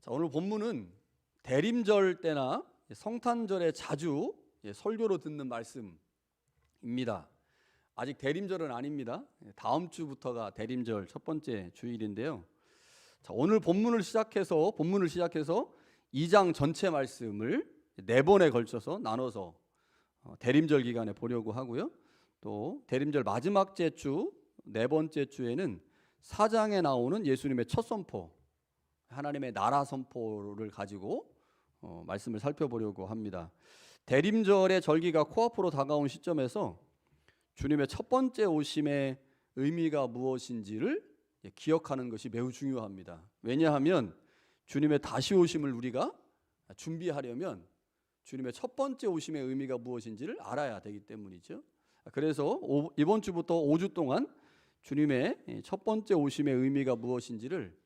자, 오늘 본문은 대림절 때나 성탄절에 자주 설교로 듣는 말씀입니다. 아직 대림절은 아닙니다. 다음 주부터가 대림절 첫 번째 주일인데요. 자, 오늘 본문을 시작해서 2장 전체 말씀을 4번에 걸쳐서 나눠서 대림절 기간에 보려고 하고요. 또 대림절 마지막 주 4번째 주에는 4장에 나오는 예수님의 첫 선포, 하나님의 나라 선포를 가지고 말씀을 살펴보려고 합니다. 대림절의 절기가 코앞으로 다가온 시점에서 주님의 첫 번째 오심의 의미가 무엇인지를 기억하는 것이 매우 중요합니다. 왜냐하면 주님의 다시 오심을 우리가 준비하려면 주님의 첫 번째 오심의 의미가 무엇인지를 알아야 되기 때문이죠. 그래서 이번 주부터 5주 동안 주님의 첫 번째 오심의 의미가 무엇인지를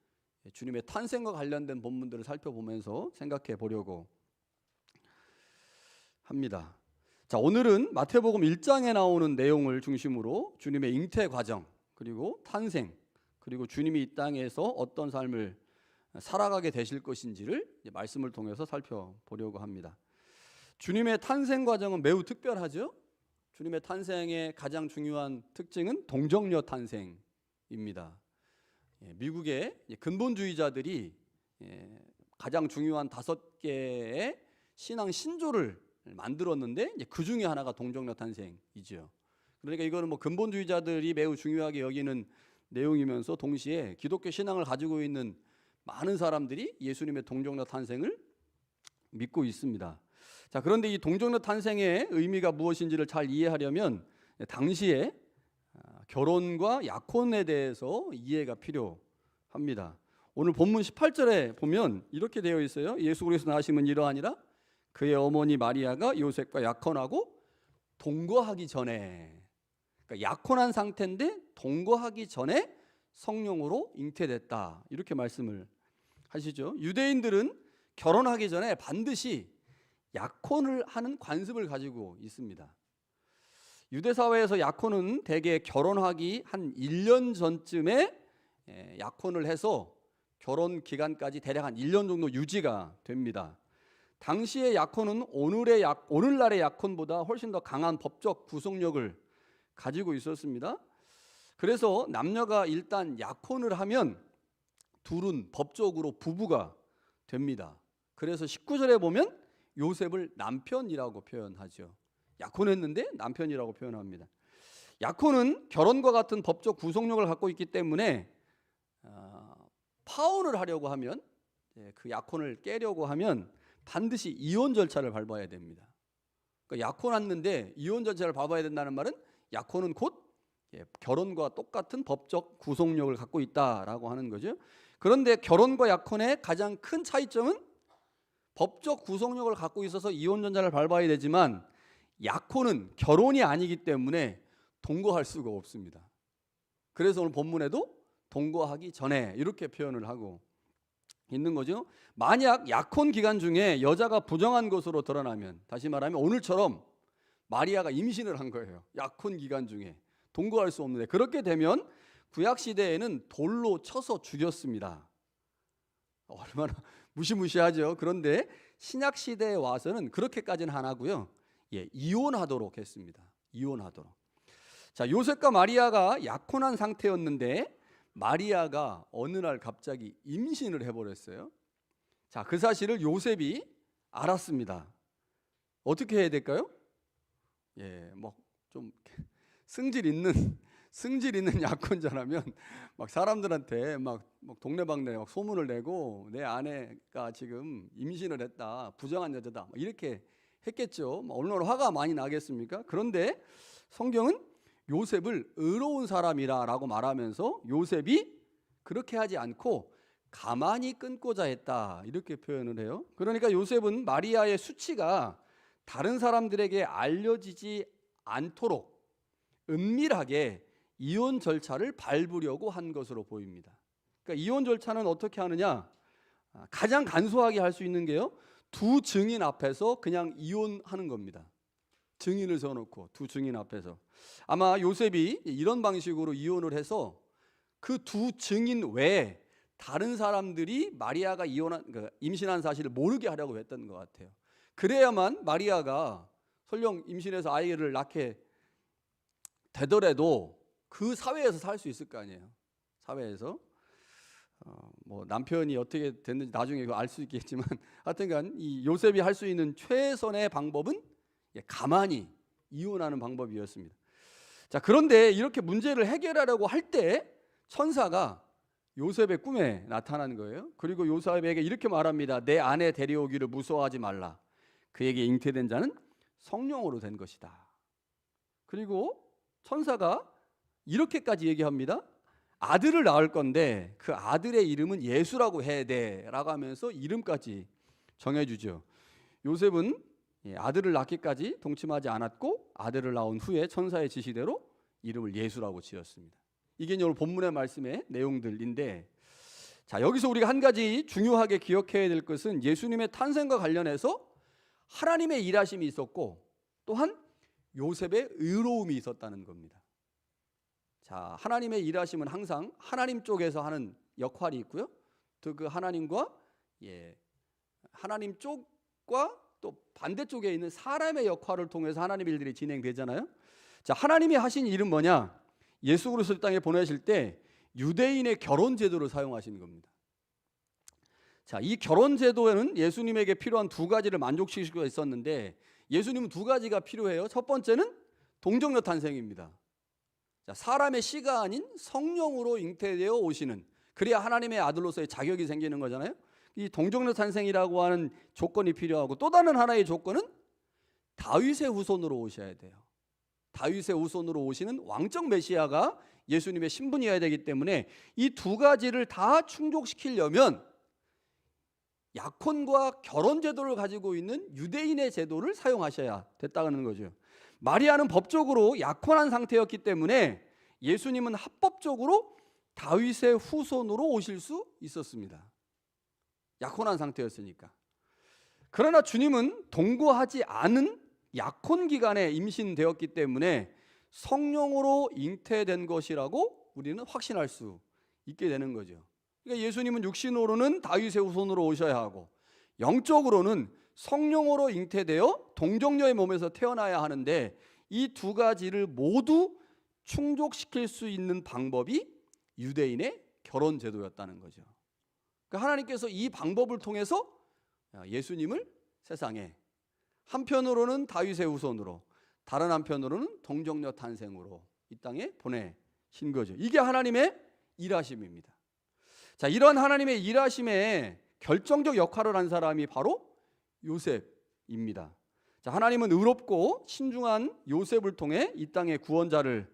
주님의 탄생과 관련된 본문들을 살펴보면서 생각해 보려고 합니다. 자, 오늘은 마태복음 1장에 나오는 내용을 중심으로 주님의 잉태 과정, 그리고 탄생, 그리고 주님이 이 땅에서 어떤 삶을 살아가게 되실 것인지를 말씀을 통해서 살펴보려고 합니다. 주님의 탄생 과정은 매우 특별하죠. 주님의 탄생의 가장 중요한 특징은 동정녀 탄생입니다. 미국의 근본주의자들이 가장 중요한 5개의 신앙 신조를 만들었는데 그 중에 하나가 동정녀 탄생이죠. 그러니까 이거는 근본주의자들이 매우 중요하게 여기는 내용이면서 동시에 기독교 신앙을 가지고 있는 많은 사람들이 예수님의 동정녀 탄생을 믿고 있습니다. 자, 그런데 이 동정녀 탄생의 의미가 무엇인지를 잘 이해하려면 당시에 결혼과 약혼에 대해서 이해가 필요합니다. 오늘 본문 18절에 보면 이렇게 되어 있어요. 예수 그리스도 나심은 이러하니라 그의 어머니 마리아가 요셉과 약혼하고 동거하기 전에, 그러니까 약혼한 상태인데 동거하기 전에 성령으로 잉태됐다, 이렇게 말씀을 하시죠. 유대인들은 결혼하기 전에 반드시 약혼을 하는 관습을 가지고 있습니다. 유대 사회에서 약혼은 대개 결혼하기 한 1년 전쯤에 약혼을 해서 결혼 기간까지 대략 한 1년 정도 유지가 됩니다. 당시의 약혼은 오늘날의 약혼보다 훨씬 더 강한 법적 구속력을 가지고 있었습니다. 그래서 남녀가 일단 약혼을 하면 둘은 법적으로 부부가 됩니다. 그래서 19절에 보면 요셉을 남편이라고 표현하죠. 약혼했는데 남편이라고 표현합니다. 약혼은 결혼과 같은 법적 구속력을 갖고 있기 때문에 파혼을 하려고 하면, 그 약혼을 깨려고 하면 반드시 이혼 절차를 밟아야 됩니다. 그러니까 약혼했는데 이혼 절차를 밟아야 된다는 말은 약혼은 곧 결혼과 똑같은 법적 구속력을 갖고 있다라고 하는 거죠. 그런데 결혼과 약혼의 가장 큰 차이점은 법적 구속력을 갖고 있어서 이혼 절차를 밟아야 되지만 약혼은 결혼이 아니기 때문에 동거할 수가 없습니다. 그래서 오늘 본문에도 동거하기 전에 이렇게 표현을 하고 있는 거죠. 만약 약혼 기간 중에 여자가 부정한 것으로 드러나면, 다시 말하면 오늘처럼 마리아가 임신을 한 거예요. 약혼 기간 중에 동거할 수 없는데, 그렇게 되면 구약 시대에는 돌로 쳐서 죽였습니다. 얼마나 무시무시하죠. 그런데 신약 시대에 와서는 그렇게까지는 안 하고요. 이혼하도록 했습니다. 이혼하도록. 자, 요셉과 마리아가 약혼한 상태였는데 마리아가 어느 날 갑자기 임신을 해버렸어요. 자, 그 사실을 요셉이 알았습니다. 어떻게 해야 될까요? 좀 승질 있는 약혼자라면 사람들한테 동네방네 소문을 내고 내 아내가 지금 임신을 했다, 부정한 여자다, 이렇게 했겠죠. 얼마나 화가 많이 나겠습니까? 그런데 성경은 요셉을 의로운 사람이라고 말하면서 요셉이 그렇게 하지 않고 가만히 끊고자 했다, 이렇게 표현을 해요. 그러니까 요셉은 마리아의 수치가 다른 사람들에게 알려지지 않도록 은밀하게 이혼 절차를 밟으려고 한 것으로 보입니다. 그러니까 이혼 절차는 어떻게 하느냐? 가장 간소하게 할 수 있는 게요, 두 증인 앞에서 그냥 이혼하는 겁니다. 증인을 세워놓고 두 증인 앞에서. 아마 요셉이 이런 방식으로 이혼을 해서 그 두 증인 외에 다른 사람들이 마리아가 임신한 사실을 모르게 하려고 했던 것 같아요. 그래야만 마리아가 설령 임신해서 아이를 낳게 되더라도 그 사회에서 살 수 있을 거 아니에요. 사회에서 뭐 남편이 어떻게 됐는지 나중에 알 수 있겠지만 하여튼간 이 요셉이 할 수 있는 최선의 방법은 가만히 이혼하는 방법이었습니다. 자, 그런데 이렇게 문제를 해결하려고 할 때 천사가 요셉의 꿈에 나타난 거예요. 그리고 요셉에게 이렇게 말합니다. 내 아내 데려오기를 무서워하지 말라. 그에게 잉태된 자는 성령으로 된 것이다. 그리고 천사가 이렇게까지 얘기합니다. 아들을 낳을 건데 그 아들의 이름은 예수라고 해야 돼 라고 하면서 이름까지 정해주죠. 요셉은 아들을 낳기까지 동침하지 않았고 아들을 낳은 후에 천사의 지시대로 이름을 예수라고 지었습니다. 이게 오늘 본문의 말씀의 내용들인데, 자, 여기서 우리가 한 가지 중요하게 기억해야 될 것은 예수님의 탄생과 관련해서 하나님의 일하심이 있었고 또한 요셉의 의로움이 있었다는 겁니다. 자, 하나님의 일하심은 항상 하나님 쪽에서 하는 역할이 있고요. 또 그 하나님과 하나님 쪽과 또 반대쪽에 있는 사람의 역할을 통해서 하나님의 일들이 진행되잖아요. 자, 하나님이 하신 일은 뭐냐? 예수 그리스도 땅에 보내실 때 유대인의 결혼 제도를 사용하시는 겁니다. 자, 이 결혼 제도에는 예수님에게 필요한 두 가지를 만족시킬 수가 있었는데 예수님은 두 가지가 필요해요. 첫 번째는 동정녀 탄생입니다. 자, 사람의 씨가 아닌 성령으로 잉태되어 오시는, 그래야 하나님의 아들로서의 자격이 생기는 거잖아요. 이 동정녀 탄생이라고 하는 조건이 필요하고, 또 다른 하나의 조건은 다윗의 후손으로 오셔야 돼요. 다윗의 후손으로 오시는 왕적 메시아가 예수님의 신분이어야 되기 때문에 이 두 가지를 다 충족시키려면 약혼과 결혼 제도를 가지고 있는 유대인의 제도를 사용하셔야 됐다는 거죠. 마리아는 법적으로 약혼한 상태였기 때문에 예수님은 합법적으로 다윗의 후손으로 오실 수 있었습니다. 약혼한 상태였으니까. 그러나 주님은 동거하지 않은 약혼 기간에 임신되었기 때문에 성령으로 잉태된 것이라고 우리는 확신할 수 있게 되는 거죠. 그러니까 예수님은 육신으로는 다윗의 후손으로 오셔야 하고 영적으로는 성령으로 잉태되어 동정녀의 몸에서 태어나야 하는데, 이 두 가지를 모두 충족시킬 수 있는 방법이 유대인의 결혼 제도였다는 거죠. 그러니까 하나님께서 이 방법을 통해서 예수님을 세상에 한편으로는 다윗의 후손으로, 다른 한편으로는 동정녀 탄생으로 이 땅에 보내신 거죠. 이게 하나님의 일하심입니다. 자, 이런 하나님의 일하심에 결정적 역할을 한 사람이 바로 요셉입니다. 자, 하나님은 의롭고 신중한 요셉을 통해 이 땅에 구원자를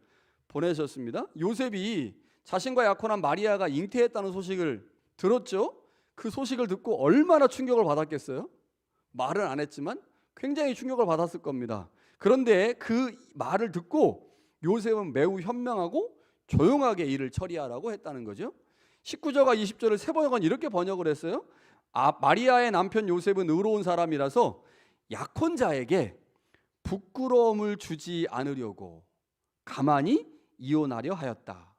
보내셨습니다. 요셉이 자신과 약혼한 마리아가 잉태했다는 소식을 들었죠. 그 소식을 듣고 얼마나 충격을 받았겠어요? 말은 안 했지만 굉장히 충격을 받았을 겁니다. 그런데 그 말을 듣고 요셉은 매우 현명하고 조용하게 일을 처리하라고 했다는 거죠. 19절과 20절을 세 번역은 이렇게 번역을 했어요. 마리아의 남편 요셉은 의로운 사람이라서 약혼자에게 부끄러움을 주지 않으려고 가만히 이혼하려 하였다.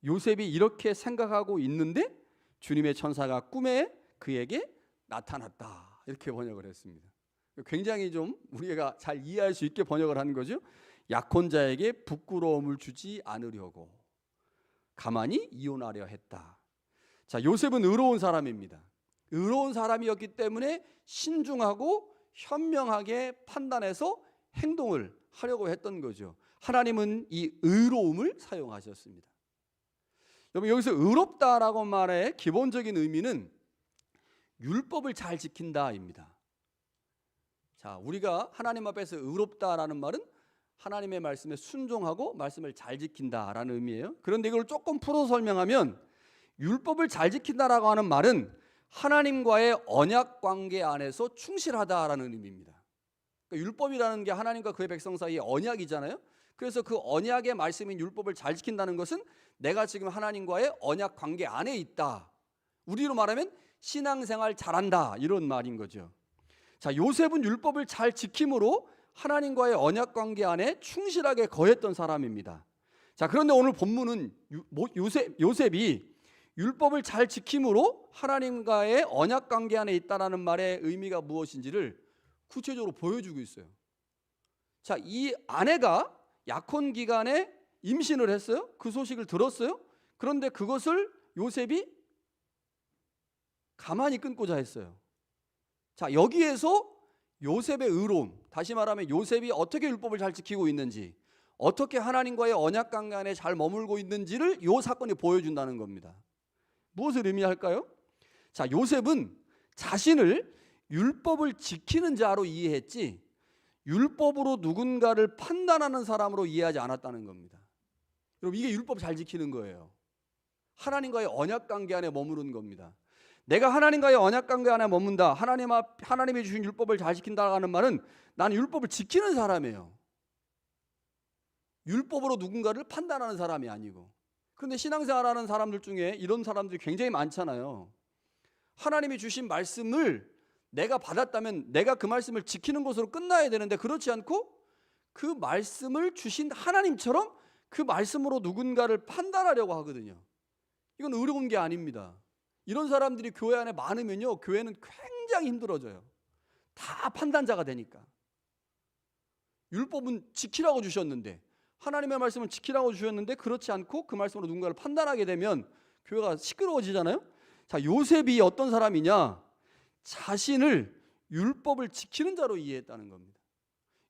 요셉이 이렇게 생각하고 있는데 주님의 천사가 꿈에 그에게 나타났다. 이렇게 번역을 했습니다. 굉장히 좀 우리가 잘 이해할 수 있게 번역을 한 거죠. 약혼자에게 부끄러움을 주지 않으려고 가만히 이혼하려 했다. 자, 요셉은 의로운 사람입니다. 의로운 사람이었기 때문에 신중하고 현명하게 판단해서 행동을 하려고 했던 거죠. 하나님은 이 의로움을 사용하셨습니다. 여러분, 여기서 의롭다라고 말의 기본적인 의미는 율법을 잘 지킨다입니다. 자, 우리가 하나님 앞에서 의롭다라는 말은 하나님의 말씀에 순종하고 말씀을 잘 지킨다라는 의미예요. 그런데 이걸 조금 풀어 설명하면 율법을 잘 지킨다라고 하는 말은 하나님과의 언약 관계 안에서 충실하다라는 의미입니다. 그러니까 율법이라는 게 하나님과 그의 백성 사이의 언약이잖아요. 그래서 그 언약의 말씀인 율법을 잘 지킨다는 것은 내가 지금 하나님과의 언약 관계 안에 있다. 우리로 말하면 신앙생활 잘한다, 이런 말인 거죠. 자, 요셉은 율법을 잘 지킴으로 하나님과의 언약 관계 안에 충실하게 거했던 사람입니다. 자, 그런데 오늘 본문은 요셉이 율법을 잘 지킴으로 하나님과의 언약 관계 안에 있다라는 말의 의미가 무엇인지를 구체적으로 보여주고 있어요. 자, 이 아내가 약혼 기간에 임신을 했어요. 그 소식을 들었어요. 그런데 그것을 요셉이 가만히 끊고자 했어요. 자, 여기에서 요셉의 의로움, 다시 말하면 요셉이 어떻게 율법을 잘 지키고 있는지, 어떻게 하나님과의 언약 관계 안에 잘 머물고 있는지를 이 사건이 보여준다는 겁니다. 무엇을 의미할까요? 자, 요셉은 자신을 율법을 지키는 자로 이해했지 율법으로 누군가를 판단하는 사람으로 이해하지 않았다는 겁니다. 여러분, 이게 율법 잘 지키는 거예요. 하나님과의 언약 관계 안에 머무르는 겁니다. 내가 하나님과의 언약 관계 안에 머문다, 하나님이 주신 율법을 잘 지킨다는 말은 나는 율법을 지키는 사람이에요. 율법으로 누군가를 판단하는 사람이 아니고. 그런데 신앙생활하는 사람들 중에 이런 사람들이 굉장히 많잖아요. 하나님이 주신 말씀을 내가 받았다면 내가 그 말씀을 지키는 것으로 끝나야 되는데 그렇지 않고 그 말씀을 주신 하나님처럼 그 말씀으로 누군가를 판단하려고 하거든요. 이건 의로운 게 아닙니다. 이런 사람들이 교회 안에 많으면요, 교회는 굉장히 힘들어져요. 다 판단자가 되니까. 율법은 지키라고 주셨는데, 하나님의 말씀은 지키라고 주셨는데 그렇지 않고 그 말씀으로 누군가를 판단하게 되면 교회가 시끄러워지잖아요. 자, 요셉이 어떤 사람이냐? 자신을 율법을 지키는 자로 이해했다는 겁니다.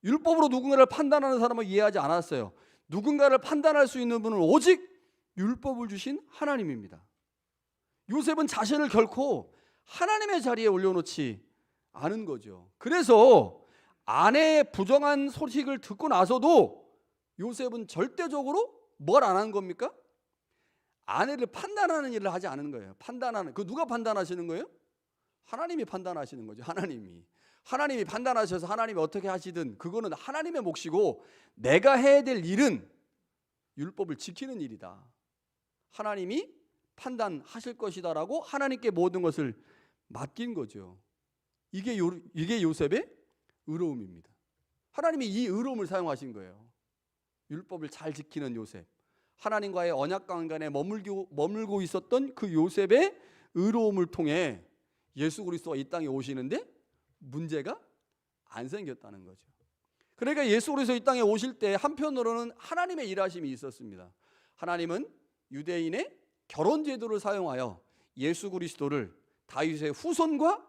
율법으로 누군가를 판단하는 사람을 이해하지 않았어요. 누군가를 판단할 수 있는 분은 오직 율법을 주신 하나님입니다. 요셉은 자신을 결코 하나님의 자리에 올려놓지 않은 거죠. 그래서 아내의 부정한 소식을 듣고 나서도 요셉은 절대적으로 뭘 안 한 겁니까? 아내를 판단하는 일을 하지 않은 거예요. 그 누가 판단하시는 거예요? 하나님이 판단하시는 거죠. 하나님이 판단하셔서 하나님이 어떻게 하시든 그거는 하나님의 몫이고, 내가 해야 될 일은 율법을 지키는 일이다. 하나님이 판단하실 것이다라고 하나님께 모든 것을 맡긴 거죠. 이게 요셉의 의로움입니다. 하나님이 이 의로움을 사용하신 거예요. 율법을 잘 지키는 요셉, 하나님과의 언약 관계에 머물고 있었던 그 요셉의 의로움을 통해 예수 그리스도가 이 땅에 오시는데 문제가 안 생겼다는 거죠. 그러니까 예수 그리스도 이 땅에 오실 때 한편으로는 하나님의 일하심이 있었습니다. 하나님은 유대인의 결혼 제도를 사용하여 예수 그리스도를 다윗의 후손과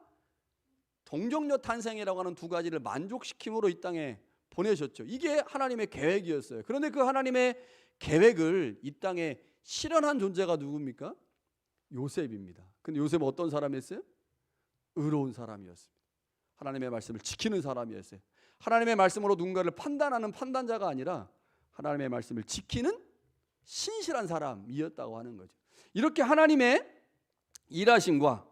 동정녀 탄생이라고 하는 두 가지를 만족시킴으로 이 땅에 보내셨죠. 이게 하나님의 계획이었어요. 그런데 그 하나님의 계획을 이 땅에 실현한 존재가 누굽니까? 요셉입니다. 근데 요셉은 어떤 사람이었어요? 의로운 사람이었습니다. 하나님의 말씀을 지키는 사람이었어요. 하나님의 말씀으로 누군가를 판단하는 판단자가 아니라 하나님의 말씀을 지키는 신실한 사람이었다고 하는 거죠. 이렇게 하나님의 일하심과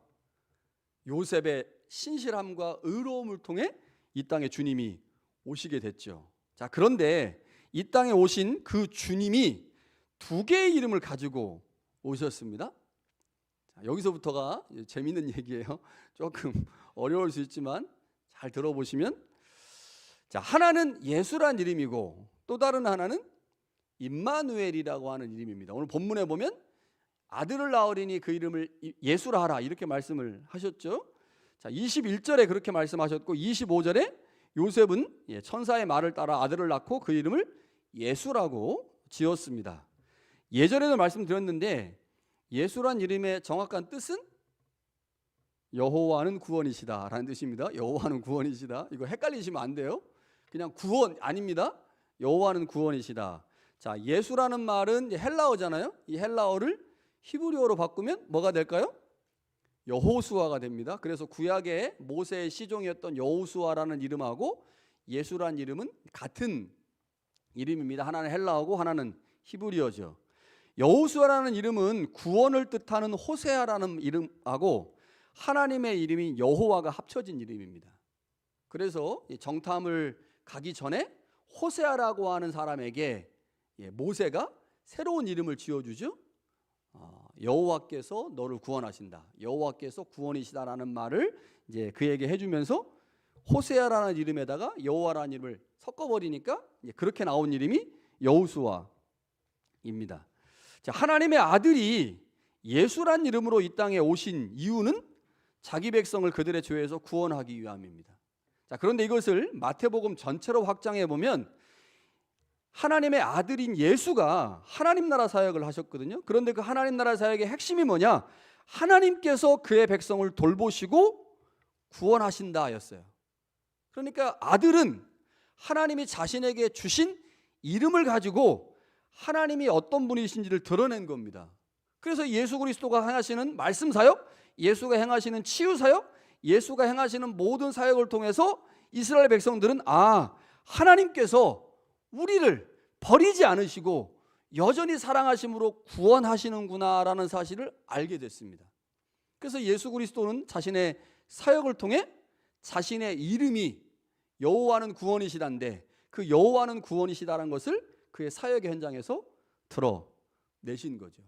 요셉의 신실함과 의로움을 통해 이 땅에 주님이 오시게 됐죠. 자, 그런데 이 땅에 오신 그 주님이 두 개의 이름을 가지고 오셨습니다. 자, 여기서부터가 재미있는 얘기예요. 조금 어려울 수 있지만 잘 들어보시면, 자, 하나는 예수란 이름이고 또 다른 하나는 임마누엘이라고 하는 이름입니다. 오늘 본문에 보면 아들을 낳으리니 그 이름을 예수라 하라 이렇게 말씀을 하셨죠. 자, 21절에 그렇게 말씀하셨고 25절에 요셉은 천사의 말을 따라 아들을 낳고 그 이름을 예수라고 지었습니다. 예전에도 말씀드렸는데 예수란 이름의 정확한 뜻은 여호와는 구원이시다 라는 뜻입니다. 여호와는 구원이시다. 이거 헷갈리시면 안 돼요. 그냥 구원 아닙니다. 여호와는 구원이시다. 자, 예수라는 말은 헬라어잖아요. 이 헬라어를 히브리어로 바꾸면 뭐가 될까요? 여호수아가 됩니다. 그래서 구약의 모세의 시종이었던 여호수아라는 이름하고 예수라는 이름은 같은 이름입니다. 하나는 헬라어고 하나는 히브리어죠. 여호수아라는 이름은 구원을 뜻하는 호세아라는 이름하고 하나님의 이름인 여호와가 합쳐진 이름입니다. 그래서 정탐을 가기 전에 호세아라고 하는 사람에게 모세가 새로운 이름을 지어주죠. 여호와께서 너를 구원하신다. 여호와께서 구원이시다라는 말을 이제 그에게 해주면서 호세아라는 이름에다가 여호와라는 이름을 섞어버리니까 그렇게 나온 이름이 여호수아입니다. 자, 하나님의 아들이 예수란 이름으로 이 땅에 오신 이유는 자기 백성을 그들의 죄에서 구원하기 위함입니다. 자, 그런데 이것을 마태복음 전체로 확장해 보면 하나님의 아들인 예수가 하나님 나라 사역을 하셨거든요. 그런데 그 하나님 나라 사역의 핵심이 뭐냐? 하나님께서 그의 백성을 돌보시고 구원하신다 하였어요. 그러니까 아들은 하나님이 자신에게 주신 이름을 가지고 하나님이 어떤 분이신지를 드러낸 겁니다. 그래서 예수 그리스도가 행하시는 말씀 사역, 예수가 행하시는 치유 사역, 예수가 행하시는 모든 사역을 통해서 이스라엘 백성들은 하나님께서 우리를 버리지 않으시고 여전히 사랑하심으로 구원하시는구나라는 사실을 알게 됐습니다. 그래서 예수 그리스도는 자신의 사역을 통해 자신의 이름이 여호와는 구원이시다인데 그 여호와는 구원이시다라는 것을 그의 사역의 현장에서 드러내신 거죠.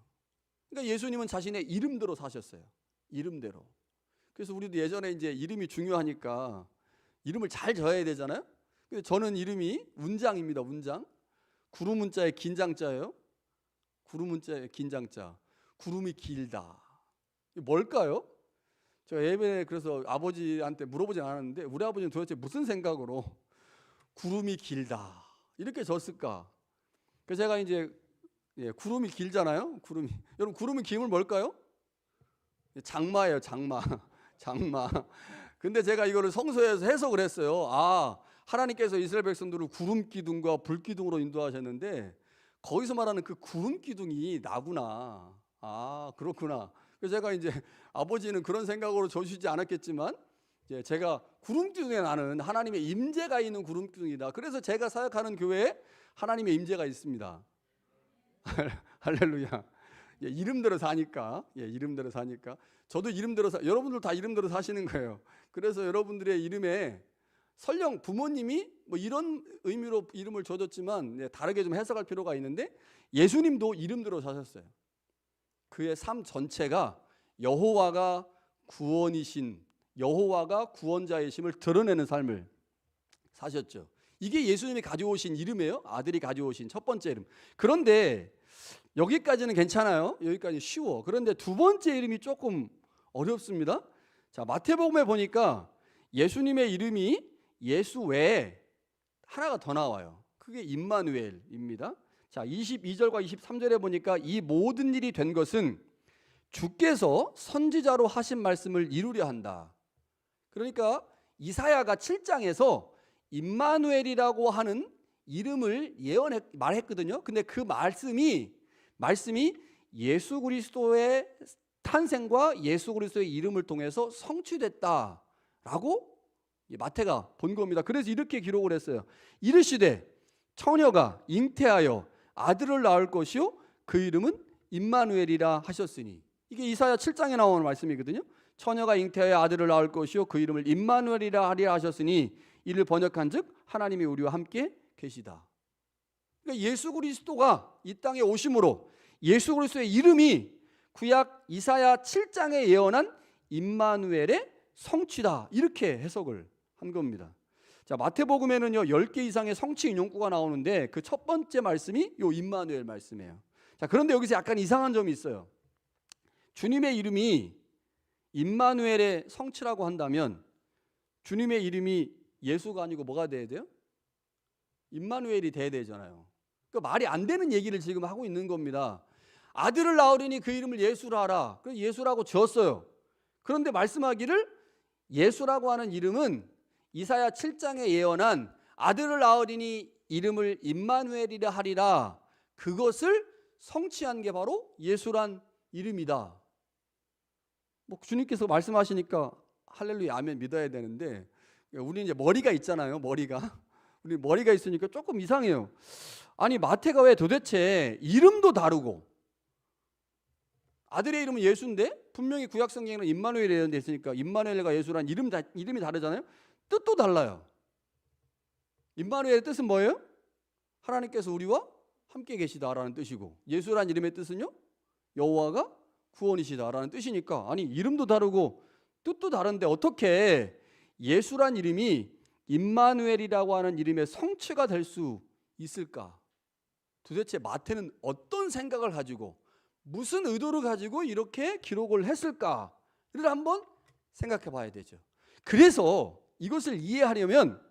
그러니까 예수님은 자신의 이름대로 사셨어요. 이름대로. 그래서 우리도 예전에 이제 이름이 중요하니까 이름을 잘 지어야 되잖아요. 근데 저는 이름이 운장입니다. 운장. 구름 문자의 긴장자예요. 구름 문자의 긴장자. 구름이 길다. 이게 뭘까요? 제가 예전에 그래서 아버지한테 물어보진 않았는데 우리 아버지는 도대체 무슨 생각으로 구름이 길다 이렇게 졌을까? 그래서 제가 이제 구름이 길잖아요. 구름이 여러분 구름이 길면 뭘까요? 장마예요. 장마. 장마. 근데 제가 이거를 성서에서 해석을 했어요. 하나님께서 이스라엘 백성들을 구름 기둥과 불 기둥으로 인도하셨는데 거기서 말하는 그 구름 기둥이 나구나. 그렇구나. 그래서 제가 이제 아버지는 그런 생각으로 저주지 않았겠지만 제가 구름 기둥에 나는 하나님의 임재가 있는 구름 기둥이다. 그래서 제가 사역하는 교회에 하나님의 임재가 있습니다. 할렐루야. 이름대로 사니까. 이름대로 사니까. 저도 이름대로 여러분들 다 이름대로 사시는 거예요. 그래서 여러분들의 이름에 설령 부모님이 뭐 이런 의미로 이름을 줘줬지만 다르게 좀 해석할 필요가 있는데 예수님도 이름대로 사셨어요. 그의 삶 전체가 여호와가 구원이신 여호와가 구원자이심을 드러내는 삶을 사셨죠. 이게 예수님이 가져오신 이름이에요. 아들이 가져오신 첫 번째 이름. 그런데 여기까지는 괜찮아요. 여기까지 쉬워. 그런데 두 번째 이름이 조금 어렵습니다. 자, 마태복음에 보니까 예수님의 이름이 예수 외에 하나가 더 나와요. 그게 임마누엘입니다. 자, 22절과 23절에 보니까 이 모든 일이 된 것은 주께서 선지자로 하신 말씀을 이루려 한다. 그러니까 이사야가 7장에서 임마누엘이라고 하는 이름을 말했거든요. 근데 그 말씀이 예수 그리스도의 탄생과 예수 그리스도의 이름을 통해서 성취됐다라고 마태가 본 겁니다. 그래서 이렇게 기록을 했어요. 이르시되 처녀가 잉태하여 아들을 낳을 것이요 그 이름은 임마누엘이라 하셨으니 이게 이사야 7장에 나오는 말씀이거든요. 처녀가 잉태하여 아들을 낳을 것이요 그 이름을 임마누엘이라 하리라 하셨으니 이를 번역한즉 하나님이 우리와 함께 계시다. 그러니까 예수 그리스도가 이 땅에 오심으로 예수 그리스도의 이름이 구약 이사야 7장에 예언한 임마누엘의 성취다 이렇게 해석을 한 겁니다. 자, 마태복음에는요 10개 이상의 성취 인용구가 나오는데 그 첫 번째 말씀이 요 임마누엘 말씀이에요. 자, 그런데 여기서 약간 이상한 점이 있어요. 주님의 이름이 임마누엘의 성취라고 한다면 주님의 이름이 예수가 아니고 뭐가 돼야 돼요? 임마누엘이 돼야 되잖아요. 그러니까 말이 안 되는 얘기를 지금 하고 있는 겁니다. 아들을 낳으리니 그 이름을 예수라 하라. 그래서 예수라고 지었어요. 그런데 말씀하기를 예수라고 하는 이름은 이사야 7장에 예언한 아들을 낳으리니 이름을 임마누엘이라 하리라. 그것을 성취한 게 바로 예수란 이름이다. 뭐 주님께서 말씀하시니까 할렐루야 아멘 믿어야 되는데 우리 이제 머리가 있잖아요. 우리 머리가 있으니까 조금 이상해요. 아니 마태가 왜 도대체 이름도 다르고 아들의 이름은 예수인데 분명히 구약 성경에는 임마누엘이라는 데 있으니까 임마누엘과 예수란 이름이 다르잖아요. 뜻도 달라요. 임마누엘의 뜻은 뭐예요? 하나님께서 우리와 함께 계시다라는 뜻이고 예수란 이름의 뜻은요 여호와가 구원이시다라는 뜻이니까 아니 이름도 다르고 뜻도 다른데 어떻게 예수란 이름이 임마누엘이라고 하는 이름의 성취가 될 수 있을까? 도대체 마태는 어떤 생각을 가지고 무슨 의도를 가지고 이렇게 기록을 했을까를 한번 생각해 봐야 되죠. 그래서 이것을 이해하려면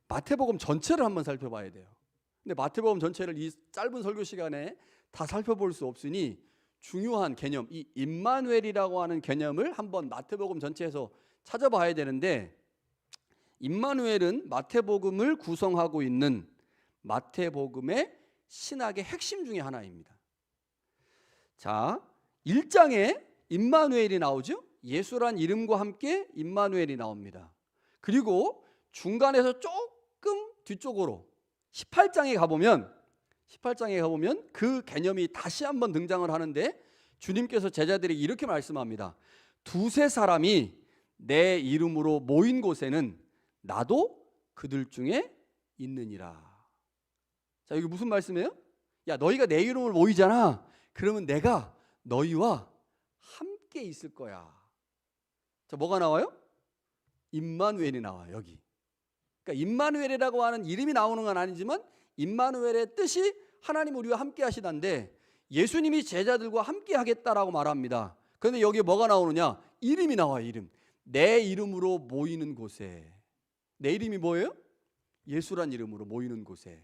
마태복음 전체를 한번 살펴봐야 돼요. 근데 마태복음 전체를 이 짧은 설교 시간에 다 살펴볼 수 없으니 중요한 개념, 이 임마누엘이라고 하는 개념을 한번 마태복음 전체에서 찾아봐야 되는데, 임마누엘은 마태복음을 구성하고 있는 마태복음의 신학의 핵심 중에 하나입니다. 자, 1장에 임마누엘이 나오죠. 예수란 이름과 함께 임마누엘이 나옵니다. 그리고 중간에서 조금 뒤쪽으로 18장에 가보면 그 개념이 다시 한번 등장을 하는데, 주님께서 제자들에게 이렇게 말씀합니다. 두세 사람이 내 이름으로 모인 곳에는 나도 그들 중에 있느니라. 자, 이게 무슨 말씀이에요? 야, 너희가 내 이름으로 모이잖아. 그러면 내가 너희와 함께 있을 거야. 자, 뭐가 나와요? 임마누엘이 나와요, 여기. 그러니까 임마누엘이라고 하는 이름이 나오는 건 아니지만 임마누엘의 뜻이 하나님 우리와 함께 하시다인데, 예수님이 제자들과 함께 하겠다라고 말합니다. 그런데 여기에 뭐가 나오느냐? 이름이 나와요, 이름. 내 이름으로 모이는 곳에. 내 이름이 뭐예요? 예수란 이름으로 모이는 곳에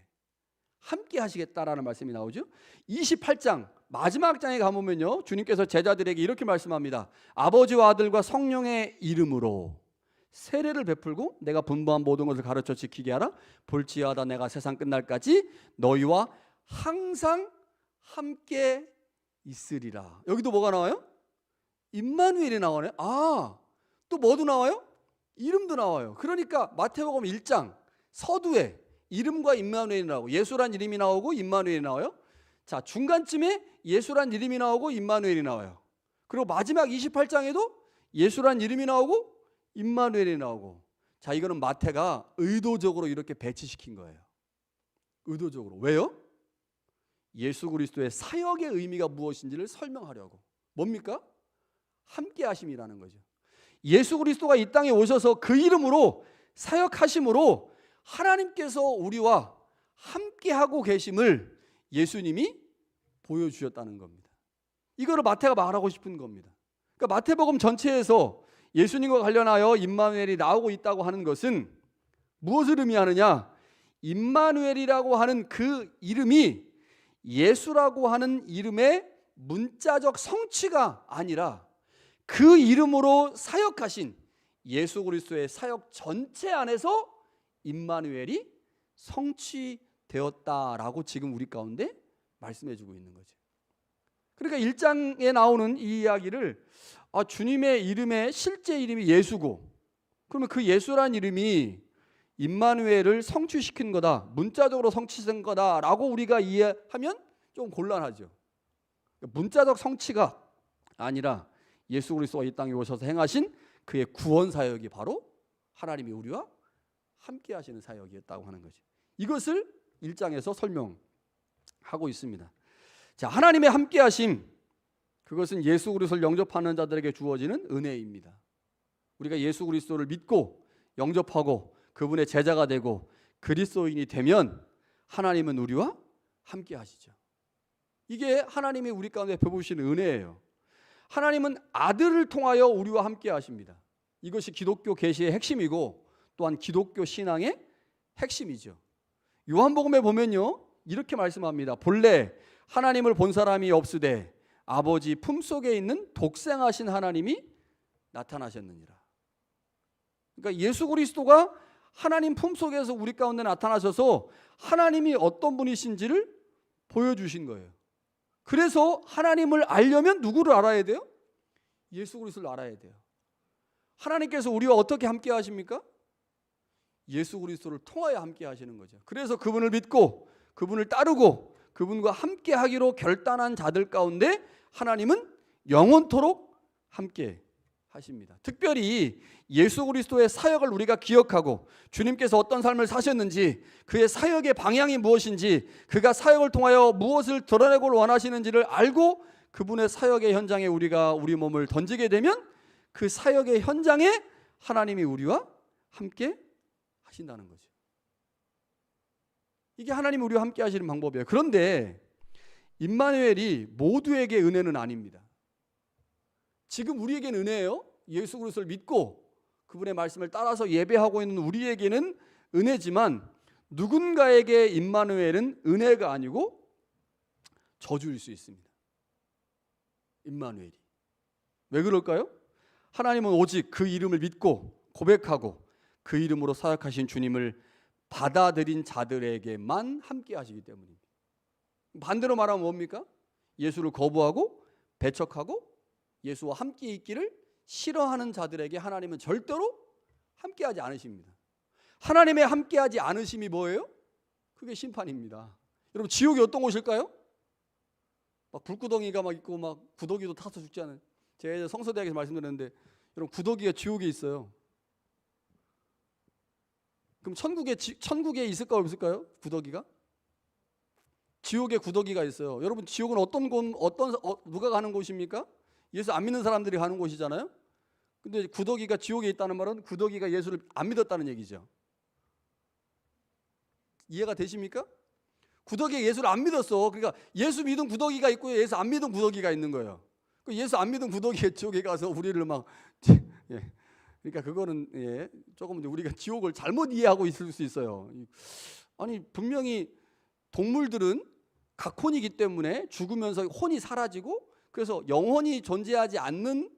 함께 하시겠다라는 말씀이 나오죠. 28장 마지막 장에 가보면요, 주님께서 제자들에게 이렇게 말씀합니다. 아버지와 아들과 성령의 이름으로 세례를 베풀고 내가 분부한 모든 것을 가르쳐 지키게 하라. 볼지어다 내가 세상 끝날까지 너희와 항상 함께 있으리라. 여기도 뭐가 나와요? 임마누엘이 나오네. 또 뭐도 나와요? 이름도 나와요. 그러니까 마태복음 1장 서두에 이름과 임마누엘이 나오고, 예수란 이름이 나오고 임마누엘이 나와요. 자, 중간쯤에 예수란 이름이 나오고 임마누엘이 나와요. 그리고 마지막 28장에도 예수란 이름이 나오고 임마누엘이 나오고. 자, 이거는 마태가 의도적으로 이렇게 배치시킨 거예요. 의도적으로. 왜요? 예수 그리스도의 사역의 의미가 무엇인지를 설명하려고. 뭡니까? 함께 하심이라는 거죠. 예수 그리스도가 이 땅에 오셔서 그 이름으로 사역하심으로 하나님께서 우리와 함께하고 계심을 예수님이 보여주셨다는 겁니다. 이거를 마태가 말하고 싶은 겁니다. 그러니까 마태복음 전체에서 예수님과 관련하여 임마누엘이 나오고 있다고 하는 것은 무엇을 의미하느냐? 임마누엘이라고 하는 그 이름이 예수라고 하는 이름의 문자적 성취가 아니라 그 이름으로 사역하신 예수 그리스도의 사역 전체 안에서 임마누엘이 성취되었다라고 지금 우리 가운데 말씀해주고 있는 거죠. 그러니까 1장에 나오는 이 이야기를 주님의 이름의 실제 이름이 예수고, 그러면 그 예수란 이름이 임마누엘을 성취시킨 거다, 문자적으로 성취된 거다라고 우리가 이해하면 좀 곤란하죠. 문자적 성취가 아니라 예수 그리스도가 이 땅에 오셔서 행하신 그의 구원 사역이 바로 하나님이 우리와 함께 하시는 사역이었다고 하는 거죠. 이것을 1장에서 설명하고 있습니다. 자, 하나님의 함께 하심, 그것은 예수 그리스도를 영접하는 자들에게 주어지는 은혜입니다. 우리가 예수 그리스도를 믿고 영접하고 그분의 제자가 되고 그리스도인이 되면 하나님은 우리와 함께 하시죠. 이게 하나님이 우리 가운데 베푸시는 은혜예요. 하나님은 아들을 통하여 우리와 함께 하십니다. 이것이 기독교 계시의 핵심이고 또한 기독교 신앙의 핵심이죠. 요한복음에 보면요, 이렇게 말씀합니다. 본래 하나님을 본 사람이 없으되 아버지 품속에 있는 독생하신 하나님이 나타나셨느니라. 그러니까 예수 그리스도가 하나님 품속에서 우리 가운데 나타나셔서 하나님이 어떤 분이신지를 보여주신 거예요. 그래서 하나님을 알려면 누구를 알아야 돼요? 예수 그리스도를 알아야 돼요. 하나님께서 우리와 어떻게 함께 하십니까? 예수 그리스도를 통하여 함께 하시는 거죠. 그래서 그분을 믿고 그분을 따르고 그분과 함께 하기로 결단한 자들 가운데 하나님은 영원토록 함께 하십니다. 특별히 예수 그리스도의 사역을 우리가 기억하고 주님께서 어떤 삶을 사셨는지, 그의 사역의 방향이 무엇인지, 그가 사역을 통하여 무엇을 드러내고 원하시는지를 알고 그분의 사역의 현장에 우리가 우리 몸을 던지게 되면 그 사역의 현장에 하나님이 우리와 함께 하신다는 거죠. 이게 하나님이 우리와 함께 하시는 방법이에요. 그런데 임마누엘이 모두에게 은혜는 아닙니다. 지금 우리에게는 은혜예요. 예수 그리스도를 믿고 그분의 말씀을 따라서 예배하고 있는 우리에게는 은혜지만 누군가에게 임마누엘은 은혜가 아니고 저주일 수 있습니다. 임마누엘이. 왜 그럴까요? 하나님은 오직 그 이름을 믿고 고백하고 그 이름으로 사역하신 주님을 받아들인 자들에게만 함께 하시기 때문입니다. 반대로 말하면 뭡니까? 예수를 거부하고 배척하고 예수와 함께 있기를 싫어하는 자들에게 하나님은 절대로 함께하지 않으십니다. 하나님의 함께하지 않으심이 뭐예요? 그게 심판입니다. 여러분, 지옥이 어떤 곳일까요? 막 불구덩이가 막 있고 막 구더기도 타서 죽지 않은, 제가 예전에 성서대학에서 말씀드렸는데 여러분, 구더기가 지옥에 있어요. 그럼 천국에 있을까 없을까요? 구더기가? 지옥에 구더기가 있어요. 여러분, 지옥은 누가 가는 곳입니까? 예수 안 믿는 사람들이 가는 곳이잖아요. 근데 구더기가 지옥에 있다는 말은 구더기가 예수를 안 믿었다는 얘기죠. 이해가 되십니까? 구더기가 예수를 안 믿었어. 그러니까 예수 믿은 구더기가 있고 예수 안 믿은 구더기가 있는 거예요. 예수 안 믿은 구더기가 지옥에 가서 우리를 막 예. 그러니까 그거는 조금 우리가 지옥을 잘못 이해하고 있을 수 있어요. 아니, 분명히 동물들은 각혼이기 때문에 죽으면서 혼이 사라지고, 그래서 영혼이 존재하지 않는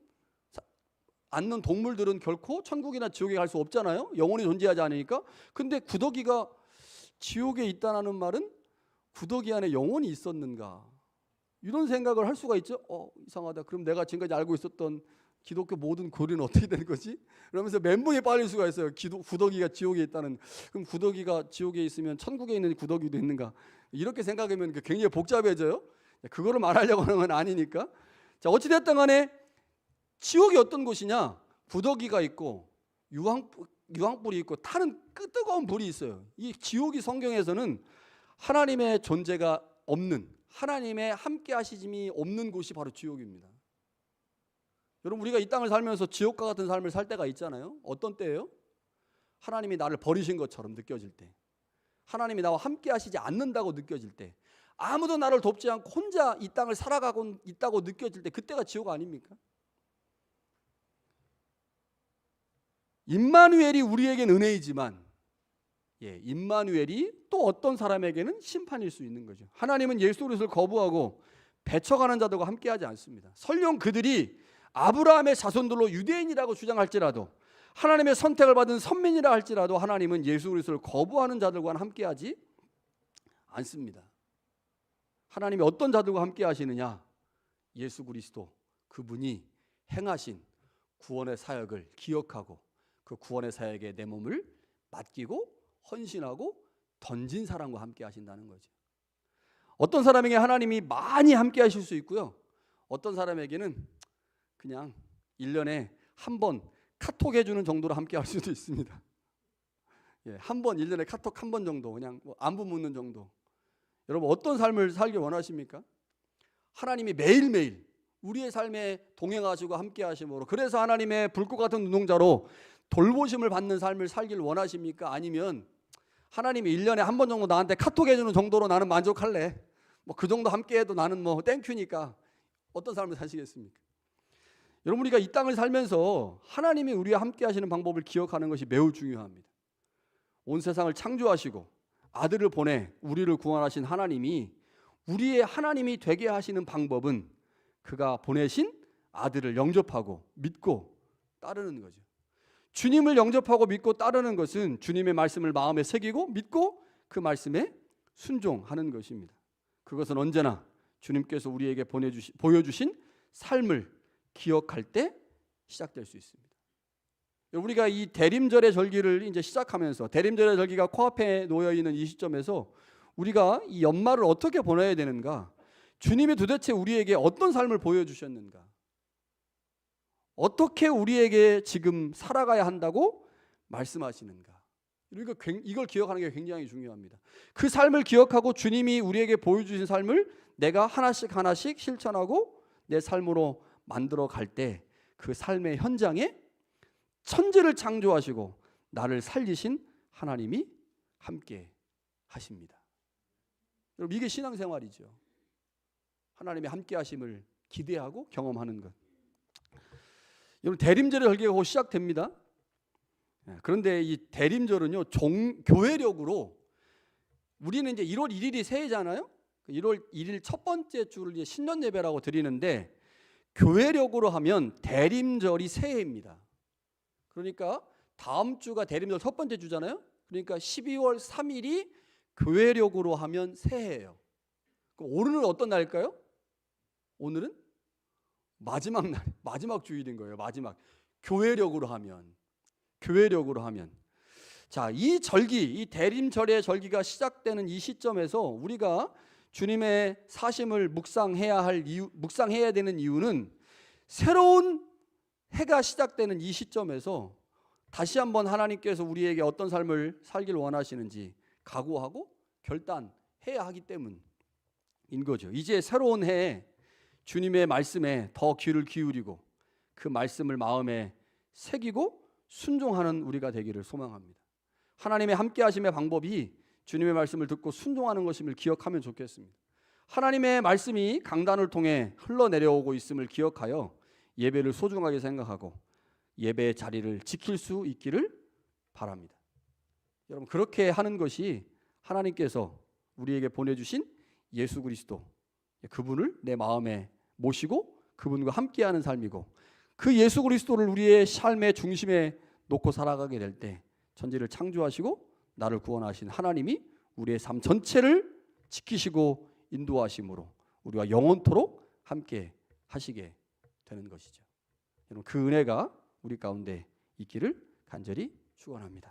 동물들은 결코 천국이나 지옥에 갈 수 없잖아요. 영혼이 존재하지 않으니까. 근데 구더기가 지옥에 있다는 말은 구더기 안에 영혼이 있었는가, 이런 생각을 할 수가 있죠. 이상하다. 그럼 내가 지금까지 알고 있었던 기독교 모든 교리는 어떻게 되는 거지? 그러면서 멘붕에 빠질 수가 있어요. 구더기가 지옥에 있다는. 그럼 구더기가 지옥에 있으면 천국에 있는 구더기도 있는가? 이렇게 생각하면 굉장히 복잡해져요. 그거를 말하려고 하는 건 아니니까. 자, 어찌됐든 간에 지옥이 어떤 곳이냐? 구더기가 있고 유황불이 있고 타는 뜨거운 불이 있어요. 이 지옥이 성경에서는 하나님의 존재가 없는, 하나님의 함께 하시짐이 없는 곳이 바로 지옥입니다. 여러분, 우리가 이 땅을 살면서 지옥과 같은 삶을 살 때가 있잖아요. 어떤 때예요? 하나님이 나를 버리신 것처럼 느껴질 때, 하나님이 나와 함께 하시지 않는다고 느껴질 때, 아무도 나를 돕지 않고 혼자 이 땅을 살아가고 있다고 느껴질 때, 그때가 지옥 아닙니까? 임마누엘이 우리에겐 은혜이지만 임마누엘이 또 어떤 사람에게는 심판일 수 있는 거죠. 하나님은 예수 그리스도를 거부하고 배척하는 자들과 함께하지 않습니다. 설령 그들이 아브라함의 자손들로 유대인이라고 주장할지라도, 하나님의 선택을 받은 선민이라 할지라도 하나님은 예수 그리스도를 거부하는 자들과는 함께하지 않습니다. 하나님이 어떤 자들과 함께하시느냐? 예수 그리스도, 그분이 행하신 구원의 사역을 기억하고 그 구원의 사역에 내 몸을 맡기고 헌신하고 던진 사람과 함께 하신다는 거죠. 어떤 사람에게 하나님이 많이 함께 하실 수 있고요, 어떤 사람에게는 그냥 1년에 한 번 카톡 해주는 정도로 함께 할 수도 있습니다. 한 번, 1년에 카톡 한 번 정도, 그냥 안부 묻는 정도. 여러분, 어떤 삶을 살길 원하십니까? 하나님이 매일매일 우리의 삶에 동행하시고 함께 하심으로, 그래서 하나님의 불꽃 같은 눈동자로 돌보심을 받는 삶을 살길 원하십니까? 아니면 하나님이 1년에 한 번 정도 나한테 카톡 해주는 정도로 나는 만족할래, 그 정도 함께 해도 나는 땡큐니까, 어떤 삶을 사시겠습니까? 여러분, 우리가 이 땅을 살면서 하나님이 우리와 함께 하시는 방법을 기억하는 것이 매우 중요합니다. 온 세상을 창조하시고 아들을 보내 우리를 구원하신 하나님이, 우리의 하나님이 되게 하시는 방법은 그가 보내신 아들을 영접하고 믿고 따르는 거죠. 주님을 영접하고 믿고 따르는 것은 주님의 말씀을 마음에 새기고 믿고 그 말씀에 순종하는 것입니다. 그것은 언제나 주님께서 우리에게 보여주신 삶을 기억할 때 시작될 수 있습니다. 우리가 이 대림절의 절기를 이제 시작하면서, 대림절의 절기가 코앞에 놓여 있는 이 시점에서 우리가 이 연말을 어떻게 보내야 되는가, 주님이 도대체 우리에게 어떤 삶을 보여주셨는가, 어떻게 우리에게 지금 살아가야 한다고 말씀하시는가, 이걸 기억하는 게 굉장히 중요합니다. 그 삶을 기억하고 주님이 우리에게 보여주신 삶을 내가 하나씩 실천하고 내 삶으로 만들어 갈 때, 그 삶의 현장에 천지를 창조하시고 나를 살리신 하나님이 함께 하십니다. 여러분, 이게 신앙생활이죠. 하나님의 함께 하심을 기대하고 경험하는 것. 여러분, 대림절의 절기가 곧 시작됩니다. 그런데 이 대림절은요, 교회력으로 우리는 이제 1월 1일이 새해잖아요. 1월 1일 첫 번째 주를 이제 신년 예배라고 드리는데, 교회력으로 하면 대림절이 새해입니다. 그러니까 다음 주가 대림절 첫 번째 주잖아요. 그러니까 12월 3일이 교회력으로 하면 새해예요. 오늘은 어떤 날일까요? 오늘은 마지막 날, 마지막 주일인 거예요. 마지막. 교회력으로 하면. 자, 이 절기, 이 대림절의 절기가 시작되는 이 시점에서 우리가 주님의 사심을 묵상해야 되는 이유는, 새로운 해가 시작되는 이 시점에서 다시 한번 하나님께서 우리에게 어떤 삶을 살길 원하시는지 각오하고 결단해야 하기 때문인 거죠. 이제 새로운 해에 주님의 말씀에 더 귀를 기울이고 그 말씀을 마음에 새기고 순종하는 우리가 되기를 소망합니다. 하나님의 함께 하심의 방법이 주님의 말씀을 듣고 순종하는 것임을 기억하면 좋겠습니다. 하나님의 말씀이 강단을 통해 흘러내려오고 있음을 기억하여 예배를 소중하게 생각하고 예배의 자리를 지킬 수 있기를 바랍니다. 여러분, 그렇게 하는 것이 하나님께서 우리에게 보내주신 예수 그리스도, 그분을 내 마음에 모시고 그분과 함께하는 삶이고, 그 예수 그리스도를 우리의 삶의 중심에 놓고 살아가게 될 때 천지를 창조하시고 나를 구원하신 하나님이 우리의 삶 전체를 지키시고 인도하심으로 우리와 영원토록 함께 하시게 되는 것이죠. 여러분, 그 은혜가 우리 가운데 있기를 간절히 축원합니다.